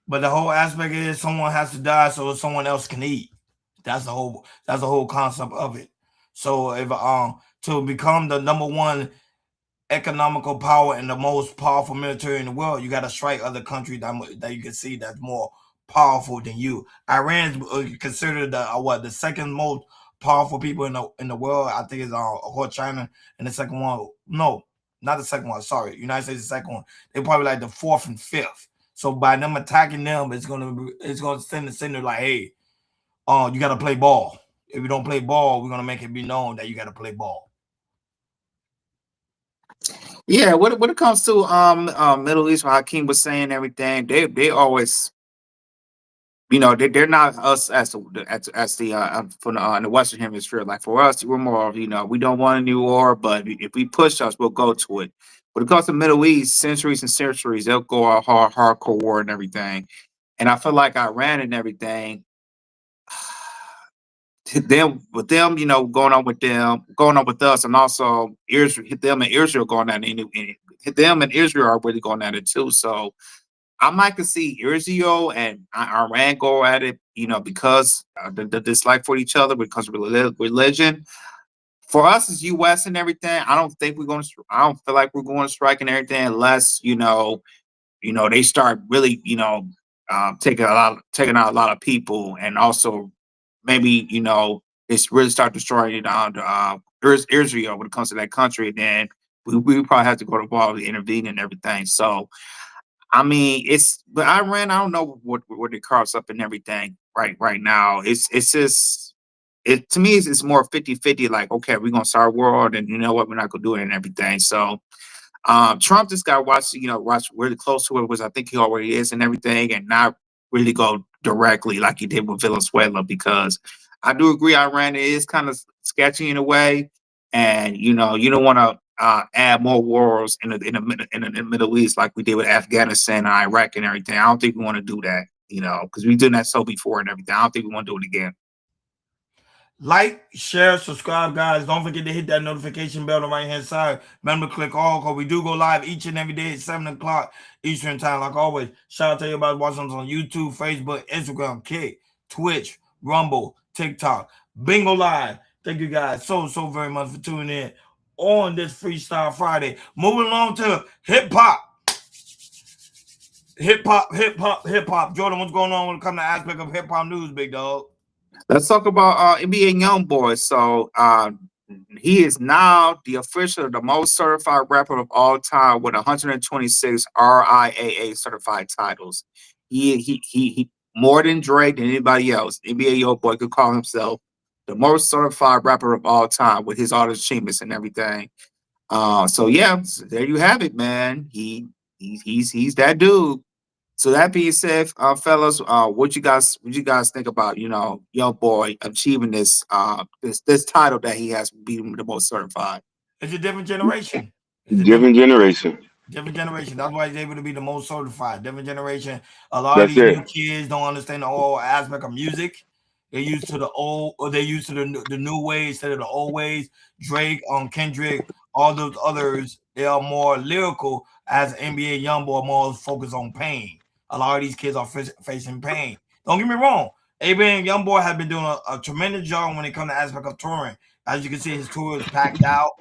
But the whole aspect is someone has to die so someone else can eat. That's the whole concept of it. So if to become the number one economical power and the most powerful military in the world, you got to strike other countries that you can see that's more powerful than you. Iran is considered the second most powerful people in the world. I think it's China, and the second one, no, not the second one. Sorry, United States is the second one. They're probably like the fourth and fifth. So by them attacking them, it's gonna send a signal like, hey, you got to play ball. If you don't play ball, we're gonna make it be known that you got to play ball. Yeah, when it comes to Middle East, what Hakeem was saying, everything, they always, you know, they're not us as the from the Western Hemisphere. Like for us, we're more of, you know, we don't want a new war, but if we push us, we'll go to it. When it comes to Middle East, centuries and centuries, they'll go a hardcore war and everything. And I feel like Iran and everything, with them, you know, going on with us, and also Israel, them and Israel going at it. Them and Israel are really going at it too. So I might could see Israel and Iran go at it, you know, because the dislike for each other, because of religion. For us as U.S. and everything, I don't feel like we're going to strike and everything unless you know they start really, you know, taking out a lot of people, and also maybe, you know, it's really start destroying Israel when it comes to that country. Then we probably have to go to war to intervene and everything. So I mean, but Iran, I don't know what it carves up and everything right now. It's just to me it's more 50-50, like, okay, we're gonna start a war, and you know what, we're not gonna do it and everything. So Trump just got to watch really close to it, which I think he already is and everything, and not really go directly like he did with Venezuela, because I do agree Iran is kind of sketchy in a way, and you know, you don't want to add more wars in the Middle East like we did with Afghanistan and Iraq and everything. I don't think we want to do that, you know, because we've done that so before and everything. I don't think we want to do it again. Like, share, subscribe, guys. Don't forget to hit that notification bell on the right-hand side. Remember to click all, because we do go live each and every day at 7 o'clock Eastern time. Like always, shout out to everybody watching us on YouTube, Facebook, Instagram, Kick, Twitch, Rumble, TikTok, Bingo Live. Thank you guys so very much for tuning in on this Freestyle Friday. Moving along to hip-hop. Jordan, what's going on when it comes to aspect of hip-hop news, big dog? Let's talk about NBA YoungBoy. So he is now the most certified rapper of all time with 126 RIAA certified titles. He more than Drake and anybody else. NBA YoungBoy could call himself the most certified rapper of all time with his all achievements and everything. So yeah, there you have it, man. He's that dude. So that being said, fellas, what you guys think about, you know, YoungBoy achieving this title that he has, being the most certified? It's a different generation. Different generation. That's why he's able to be the most certified. Different generation. A lot of these new kids don't understand the whole aspect of music. They're used to the old, or they're used to the new ways instead of the old ways. Drake, Kendrick, all those others, they are more lyrical. As NBA YoungBoy, more focused on pain. A lot of these kids are facing pain. Don't get me wrong. Abraham Youngboy has been doing a tremendous job when it comes to aspect of touring. As you can see, his tour is packed out.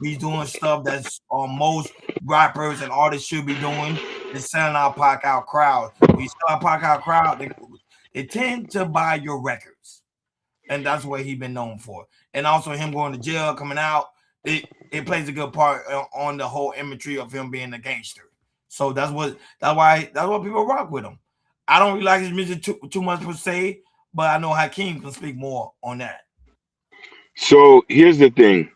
He's doing stuff that's most rappers and artists should be doing. Is selling out pack out crowd. When you sell out pack out crowd, they tend to buy your records, and that's what he's been known for. And also him going to jail, coming out, it plays a good part on the whole imagery of him being a gangster. So that's why people rock with him. I don't really like his music too much per se, but I know Hakeem can speak more on that. So here's the thing.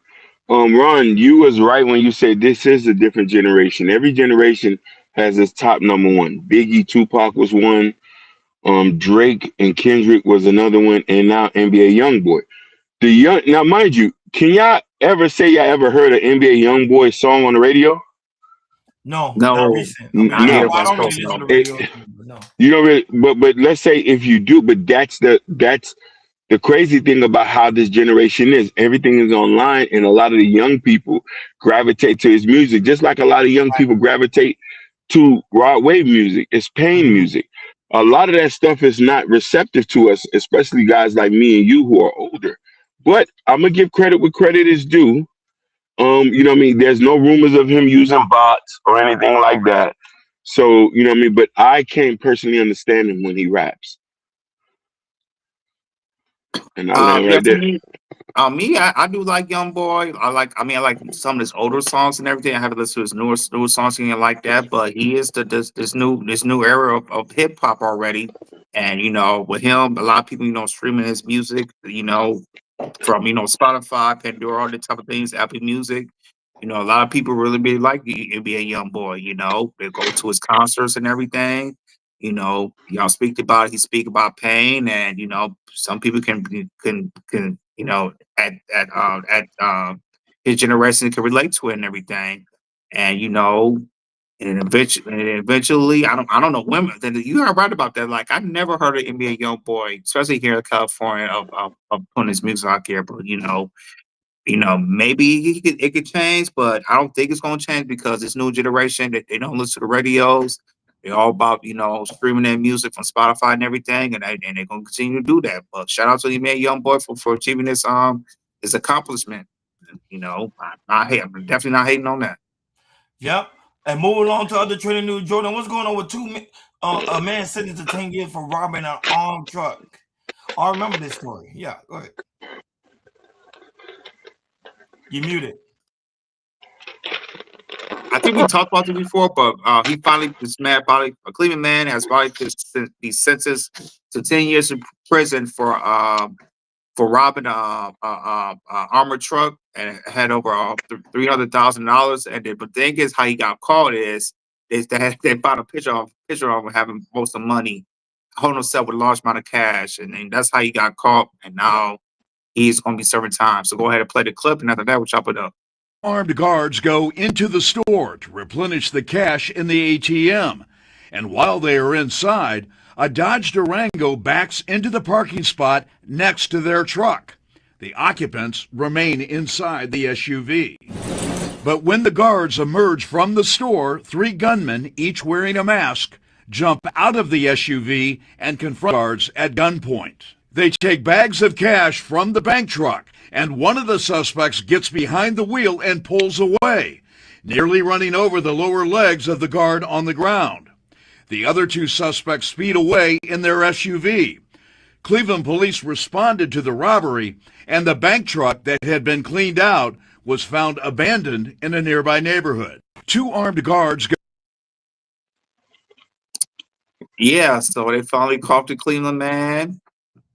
Ron, you was right when you said this is a different generation. Every generation has its top number one. Biggie, Tupac was one. Drake and Kendrick was another one, and now NBA YoungBoy. Now, mind you, can y'all ever say y'all ever heard an NBA YoungBoy song on the radio? No, No, not recent. No. I don't really listen to radio. No. You don't really, but let's say if you do, but that's the crazy thing about how this generation is. Everything is online, and a lot of the young people gravitate to his music, just like a lot of young people gravitate to Rod Wave music. It's pain music. A lot of that stuff is not receptive to us, especially guys like me and you who are older. But I'm gonna give credit where credit is due. You know what I mean? There's no rumors of him using bots or anything like that. So, you know what I mean? But I can't personally understand him when he raps. And I land Yeah, right for there. me, I do like YoungBoy. I like some of his older songs and everything. I haven't listened to his newer songs and like that, but he is this new era of hip hop already. And with him, a lot of people streaming his music, from Spotify, Pandora, all that type of things, Apple Music. A lot of people really like NBA YoungBoy. They go to his concerts and everything. Y'all speak about he speak about pain, and some people can at his generation can relate to it and everything, and eventually I don't know women. Then you are right about that. Like I never heard of NBA YoungBoy, especially here in California, of putting his music out there, but maybe it could change, but I don't think it's going to change because this new generation that they don't listen to the radios. They're all about streaming their music from Spotify and everything, and they're going to continue to do that. But shout out to the man YoungBoy for achieving this his accomplishment. I'm definitely not hating on that. Yep. And moving on to other trending news, Jordan. What's going on with a man sentenced to 10 years for robbing an armed truck? I remember this story. Yeah, go ahead. You muted. I think we talked about this before, but he finally, a Cleveland man has finally be sentenced to 10 years in prison for robbing a armored truck and had over $300,000. And the thing is, how he got caught is they found a picture of him having most of the money, holding himself with a large amount of cash, and that's how he got caught. And now he's going to be serving time. So go ahead and play the clip, and after that, we'll chop it up. Armed guards go into the store to replenish the cash in the ATM. And while they are inside, a Dodge Durango backs into the parking spot next to their truck. The occupants remain inside the SUV. But when the guards emerge from the store, 3 gunmen, each wearing a mask, jump out of the SUV and confront guards at gunpoint. They take bags of cash from the bank truck, and one of the suspects gets behind the wheel and pulls away, nearly running over the lower legs of the guard on the ground. The other 2 suspects speed away in their SUV. Cleveland police responded to the robbery, and the bank truck that had been cleaned out was found abandoned in a nearby neighborhood. 2 armed guards Yeah, so they finally caught the Cleveland man.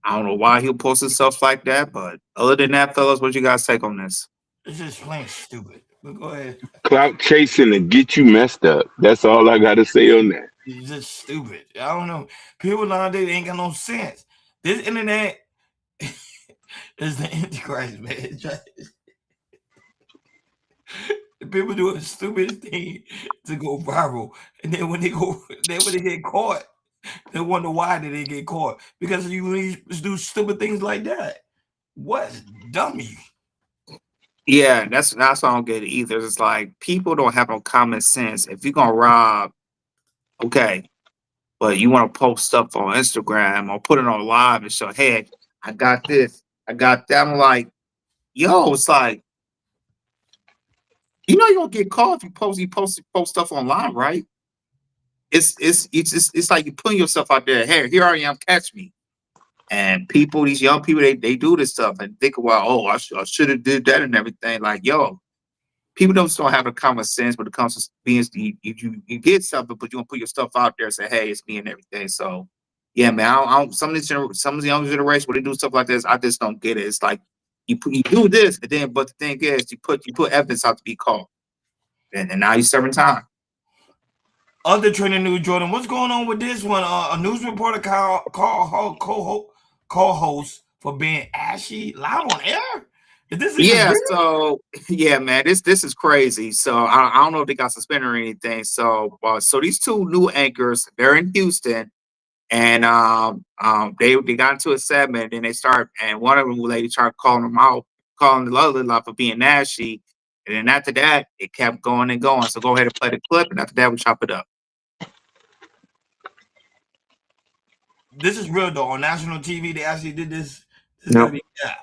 I don't know why he'll post himself like that, but other than that, fellas, what you guys take on this? It's just plain stupid. But go ahead. Clout chasing to get you messed up. That's all I got to say on that. It's just stupid. I don't know. People nowadays ain't got no sense. This internet is the Antichrist, man. People do the stupidest thing to go viral, and then when they get caught, they wonder why did they get caught, because you do stupid things like that. What dummy? Yeah, that's why I don't get it either. It's like people don't have no common sense. If you're gonna rob, okay, but you want to post stuff on Instagram or put it on live and show, hey, I got this, I got that. I'm like, yo, it's like, you know, you're gonna get caught if you post stuff online, right? It's like you're putting yourself out there. Hey, here I am, catch me. And people, these young people, they do this stuff and think, well, oh, I should have did that and everything. Like, yo, people don't have the common sense when it comes to being, you get something, but you want to put your stuff out there and say, hey, it's me and everything. So, yeah, man, I don't, some of the younger generation, when they do stuff like this, I just don't get it. It's like you do this, and then, but the thing is, you put evidence out to be caught, and now you're serving time. Other trending news, Jordan. What's going on with this one? A news reporter called co-host for being ashy live on air. Is this Yeah, real? so yeah, man, this is crazy. So I don't know if they got suspended or anything. So so these two new anchors, they're in Houston, and they got into a segment, and they start, and one of them lady started calling them out, calling the other lot for being ashy, and then after that, it kept going and going. So go ahead and play the clip, and after that, we chop it up. This is real though. On national TV, they actually did this. Nope. Yeah.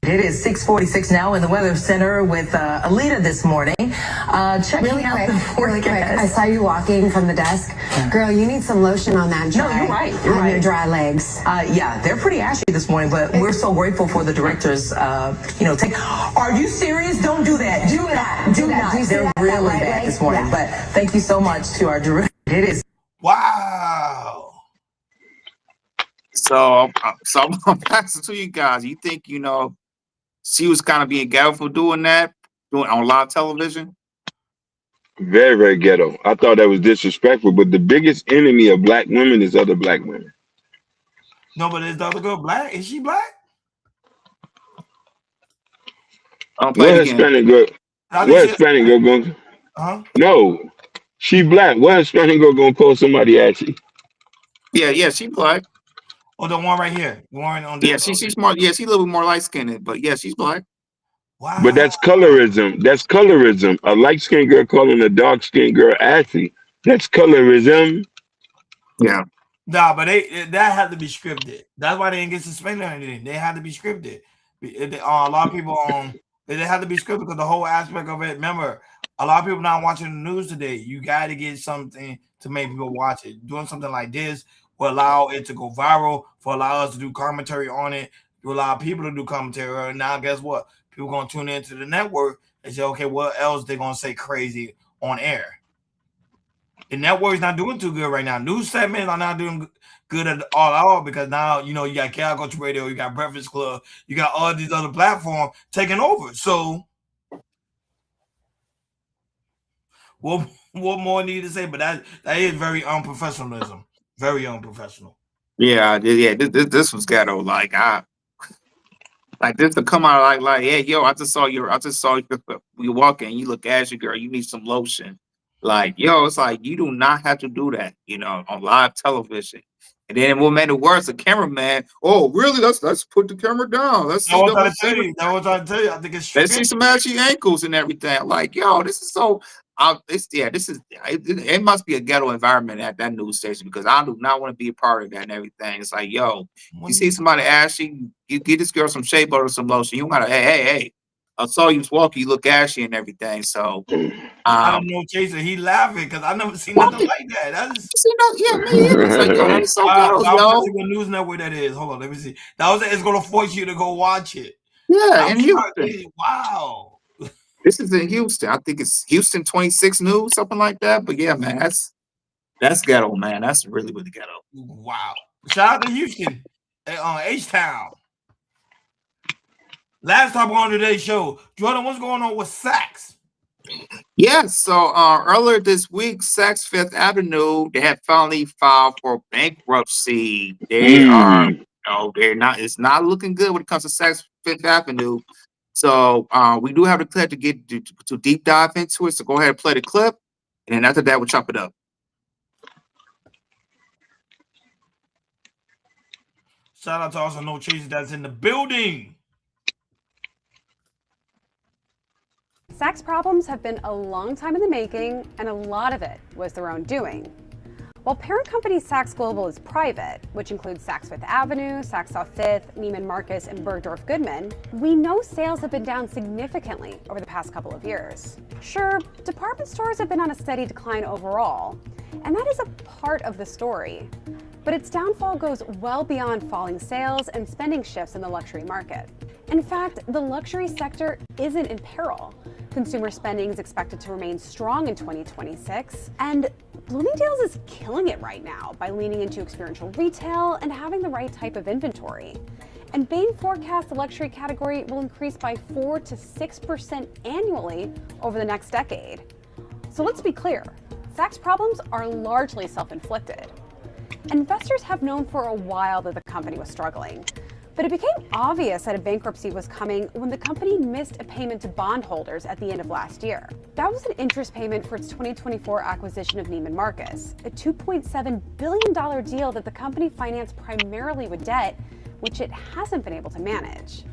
It is 6:46 now in the Weather Center with Alita this morning. Checking out the forecast. I saw you walking from the desk. Girl, you need some lotion on that dry. No, you're right. On your dry legs. Yeah, they're pretty ashy this morning, but we're so grateful for the director's, take. Are you serious? Don't do that. Do not. Do not. They're really bad this morning. Yeah. But thank you so much to our director. It is. Wow. So I'm gonna pass it to you guys. You think, she was kind of being ghetto for doing that, on live television? Very, very ghetto. I thought that was disrespectful, but the biggest enemy of black women is other black women. No, but is the other girl black? Is she black? What Hispanic girl? What Hispanic girl going? No, she black. What Hispanic girl gonna call somebody ashy? Yeah, she black. Oh, the one right here. The one on yeah, she's more. Yeah, she's a little bit more light skinned, but yeah, she's black. Wow. But that's colorism. That's colorism. A light skinned girl calling a dark skinned girl ashy. That's colorism. Yeah. Nah, but that had to be scripted. That's why they didn't get suspended or anything. They had to be scripted. A lot of people they had to be scripted because the whole aspect of it. Remember, a lot of people not watching the news today. You got to get something to make people watch it. Doing something like this will allow it to go viral, for allow us to do commentary on it, to allow people to do commentary. And now, guess what? People going to tune into the network and say, okay, what else they going to say crazy on air? The network's not doing too good right now. News segments are not doing good at all because now, you got Cal Coach Radio, you got Breakfast Club, you got all these other platforms taking over. So, what more need to say? But that is very unprofessionalism. Very unprofessional. Yeah. This was ghetto. Like this to come out like, hey, yo, I just saw you walking. You look ashy, girl. You need some lotion. Like, yo, it's like you do not have to do that, on live television. And then what made it worse, the cameraman. Oh, really? Let's put the camera down. Let's see. That was trying to tell you. I think it's. Let's see some ashy ankles and everything. Like, yo, this is so. It must be a ghetto environment at that news station because I do not want to be a part of that and everything. It's like, yo, you see somebody ashy, you get this girl some shea butter or some lotion. You gotta, hey. I saw you walking, you look ashy and everything. So I don't know, Chaser. He laughing because I never seen nothing like that. That is me either. It's like, yo, that's so ghetto, yo. What news network that is? Hold on, let me see. It's gonna force you to go watch it. Yeah, in Houston. Wow. This is in Houston. I think it's Houston 26 News, something like that. But yeah, man, that's ghetto, man. That's really, really ghetto. Wow. Shout out to Houston, H-Town. Last time on today's show, Jordan, what's going on with Saks? Yeah, so earlier this week, Saks Fifth Avenue, they have finally filed for bankruptcy. They are, they're not. It's not looking good when it comes to Saks Fifth Avenue. So we do have the clip to get to deep dive into it. So go ahead and play the clip, and then after that, we'll chop it up. Shout out to also No Chaser that's in the building. Saks problems have been a long time in the making, and a lot of it was their own doing. While parent company Saks Global is private, which includes Saks Fifth Avenue, Saks South Fifth, Neiman Marcus, and Bergdorf Goodman, we know sales have been down significantly over the past couple of years. Sure, department stores have been on a steady decline overall, and that is a part of the story. But its downfall goes well beyond falling sales and spending shifts in the luxury market. In fact, the luxury sector isn't in peril. Consumer spending is expected to remain strong in 2026, and Bloomingdale's is killing it right now by leaning into experiential retail and having the right type of inventory. And Bain forecasts the luxury category will increase by 4 to 6% annually over the next decade. So let's be clear, Saks' problems are largely self-inflicted. Investors have known for a while that the company was struggling, but it became obvious that a bankruptcy was coming when the company missed a payment to bondholders at the end of last year. That was an interest payment for its 2024 acquisition of Neiman Marcus, a $2.7 billion deal that the company financed primarily with debt, which it hasn't been able to manage.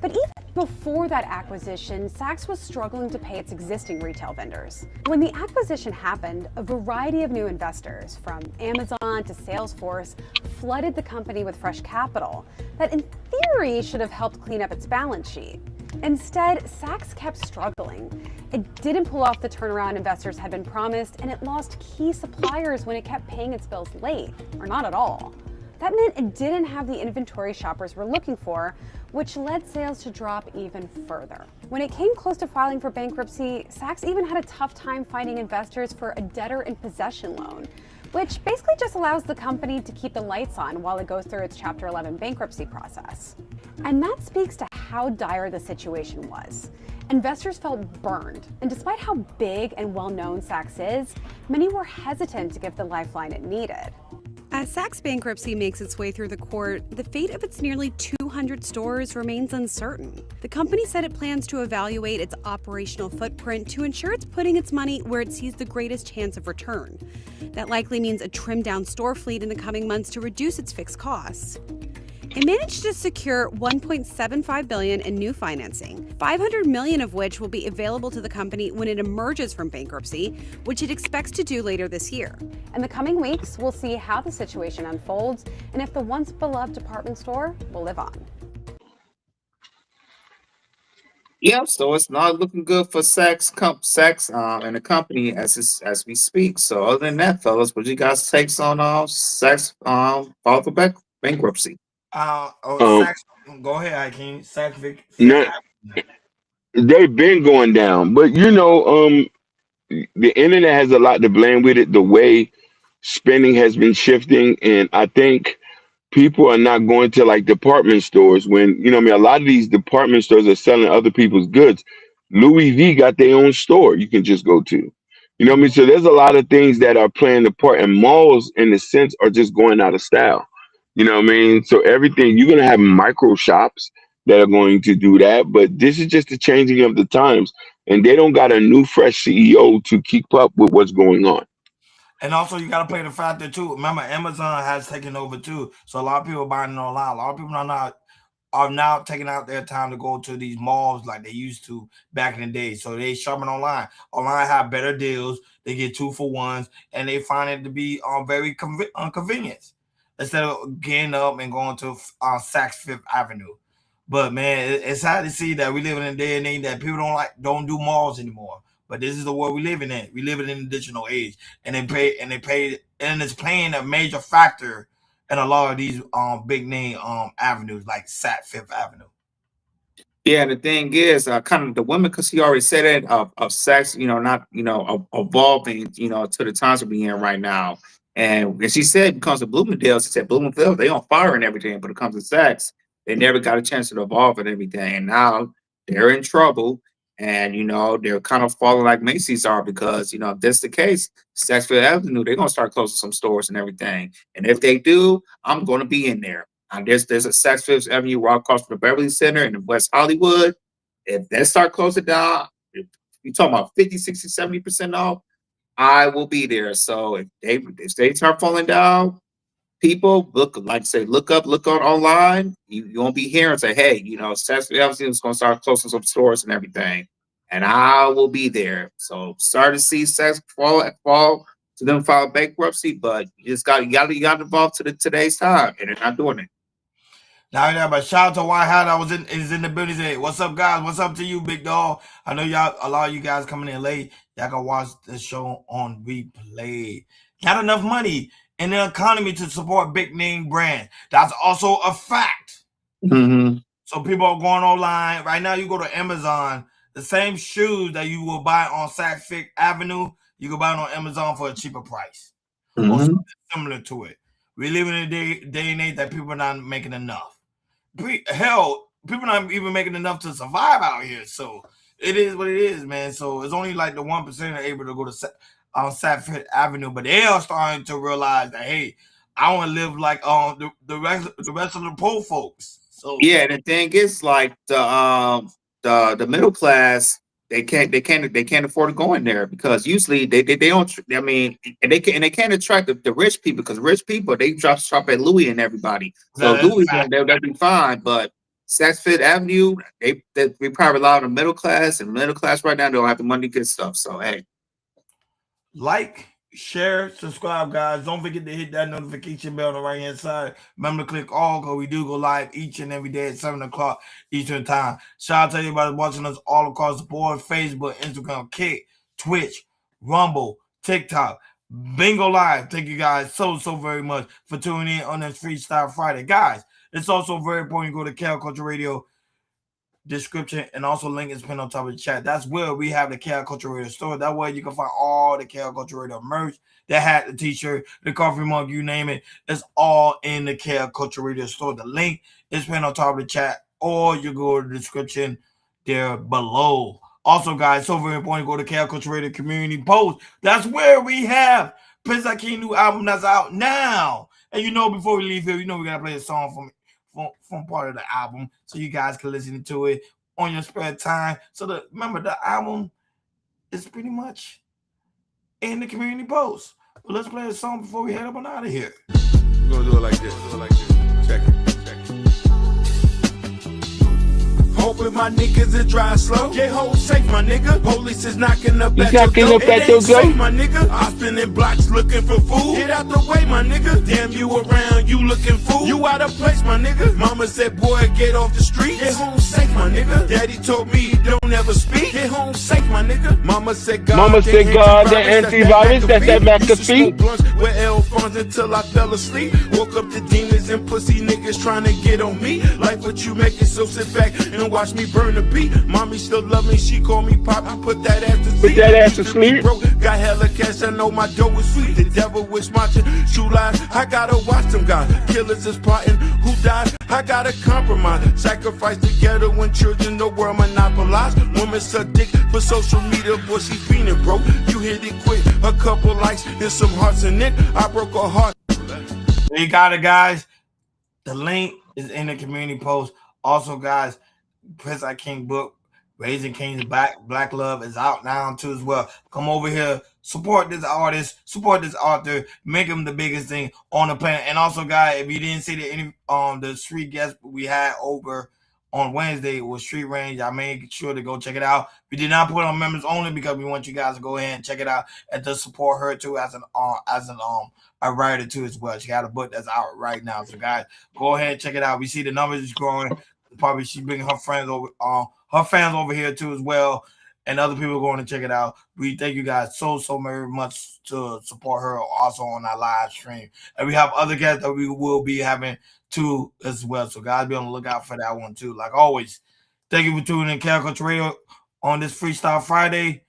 But even before that acquisition, Saks was struggling to pay its existing retail vendors. When the acquisition happened, a variety of new investors, from Amazon to Salesforce, flooded the company with fresh capital that in theory should have helped clean up its balance sheet. Instead, Saks kept struggling. It didn't pull off the turnaround investors had been promised, and it lost key suppliers when it kept paying its bills late, or not at all. That meant it didn't have the inventory shoppers were looking for, which led sales to drop even further. When it came close to filing for bankruptcy, Saks even had a tough time finding investors for a debtor in possession loan, which basically just allows the company to keep the lights on while it goes through its Chapter 11 bankruptcy process. And that speaks to how dire the situation was. Investors felt burned, and despite how big and well-known Saks is, many were hesitant to give the lifeline it needed. As Saks' bankruptcy makes its way through the court, the fate of its nearly 200 stores remains uncertain. The company said it plans to evaluate its operational footprint to ensure it's putting its money where it sees the greatest chance of return. That likely means a trimmed-down store fleet in the coming months to reduce its fixed costs. It managed to secure $1.75 billion in new financing, $500 million of which will be available to the company when it emerges from bankruptcy, which it expects to do later this year. In the coming weeks, we'll see how the situation unfolds and if the once beloved department store will live on. Yeah, so it's not looking good for Saks and the company as we speak. So other than that, fellas, what you guys takes on Saks file for bankruptcy? Saks, go ahead, Hakeem. Saks No, they've been going down, but the internet has a lot to blame with it. The way spending has been shifting, and I think people are not going to like department stores when a lot of these department stores are selling other people's goods. Louis V got their own store you can just go to. So there's a lot of things that are playing a part, and malls, in a sense, are just going out of style. So everything, you're going to have micro shops that are going to do that, but this is just the changing of the times, and they don't got a new, fresh CEO to keep up with what's going on. And also, you got to play the factor too. Remember, Amazon has taken over too, so a lot of people are buying it online. A lot of people are now taking out their time to go to these malls like they used to back in the day. So they shopping online. Online have better deals. They get 2 for 1s, and they find it to be very convenient instead of getting up and going to Saks Fifth Avenue. But man, it's sad to see that we live in a day and age that people don't do malls anymore. But this is the world we living in. We live in a digital age, and it's playing a major factor in a lot of these big name avenues like Saks Fifth Avenue. Yeah, and the thing is, kind of the women, because he already said it of Saks, not evolving, to the times we're in right now. And she said, because of Bloomingdale's, she said Bloomingdale, they on fire and everything, but it comes to Saks, they never got a chance to evolve and everything. And now they're in trouble, and they're kind of falling like Macy's are, because if that's the case, Saks Fifth Avenue, they're gonna start closing some stores and everything. And if they do, I'm gonna be in there. There's a Saks Fifth Avenue right across from the Beverly Center in West Hollywood. If they start closing down, if you're talking about 50, 60, 70% off, I will be there. So if they start falling down, people look on online. You won't be here and say, hey, Saks Fifth Avenue is going to start closing some stores and everything, and I will be there. So start to see Saks fall to them file bankruptcy, but you got involved to today's time, and they're not doing it. Now yeah, but shout out to White Hat. Is in the building. Say, what's up, guys? What's up to you, big dog? I know a lot of you guys coming in late. Y'all can watch the show on replay. Not enough money in the economy to support big name brands. That's also a fact. Mm-hmm. So people are going online right now. You go to Amazon, the same shoes that you will buy on Saks Fifth Avenue, you can buy it on Amazon for a cheaper price, or something similar to it. We live in a day and age that people are not making enough. Hell, people not even making enough to survive out here. So it is what it is, man. So it's only like the 1% are able to go to Saks Fifth Avenue, but they are starting to realize that, hey, I want to live like the rest of the poor folks. So yeah, and the thing is, like the middle class, they can't afford to go in there because usually they don't. I mean, and they can't attract the rich people because rich people they shop at Louis and everybody. So Louis they'll be fine, but Saks Fifth Avenue we probably rely on the middle class, and middle class right now don't have the money to get stuff. So hey, like, share, subscribe, guys. Don't forget to hit that notification bell on the right hand side. Remember to click all because we do go live each and every day at 7 o'clock Eastern time. Shout out to everybody watching us all across the board: Facebook, Instagram, Kick, Twitch, Rumble, TikTok, Bingo Live. Thank you guys so very much for tuning in on this Freestyle Friday. Guys, it's also very important you go to KL Culture Radio description, and also link is pinned on top of the chat. That's where we have the KL Culture Radio store. That way you can find all the KL Culture Radio merch, the hat, the t-shirt, the coffee mug, you name it. It's all in the KL Culture Radio store. The link is pinned on top of the chat, or you go to the description there below. Also, guys, so very important, go to KL Culture Radio Community Post. That's where we have Prince Akeem new album that's out now. And before we leave here, we gotta play a song from part of the album so you guys can listen to it on your spare time. So remember, the album is pretty much in the community post. But let's play a song before we head up and out of here. We're gonna do it like this. Check it. Hoping my niggas is dry slow. Get hold safe, my nigga. Police is knocking up at your door. It ain't safe, my nigga. I spinning blocks looking for food. Get out the way, my nigga. Damn, you around, you looking fool. You out of place, my nigga. Mama said, boy, get off the street. Get home safe, my nigga. Daddy told me don't ever speak. Get home safe, my nigga. Mama said, God, the antivirus, that's that McAfee. With L phones until I fell asleep. Woke up to demons and pussy niggas trying to get on me. Like what you making, so sit back and watch me burn the beat. Mommy still love me, she call me Poppy, put that ass to sleep. Broke, got hella cash, I know my dough was sweet. The devil was watching, shoe lies, I gotta watch them guys. Killers is plotting, who dies, I gotta compromise. Sacrifice together when children, the world monopolize. Women suck dick for social media, boy, she fiending, bro. You hit it quick, a couple likes and some hearts in it. I broke her heart. You got it, guys. The link is in the community post. Also, guys, Prince Akeem book, Raising Kings Black Love, is out now too as well. Come over here, support this artist, support this author, make him the biggest thing on the planet. And also, guys, if you didn't see the street guest we had over on Wednesday with Street Range, I made sure to go check it out. We did not put it on members only because we want you guys to go ahead and check it out and to support her too as a writer too as well. She got a book that's out right now. So guys, go ahead and check it out. We see the numbers is growing. Probably she's bringing her friends over, her fans over here too as well, and other people going to check it out. We thank you guys so very much to support her also on our live stream, and we have other guests that we will be having too as well. So guys, be on the lookout for that one too. Like always, thank you for tuning in KL Culture Radio on this Freestyle Friday.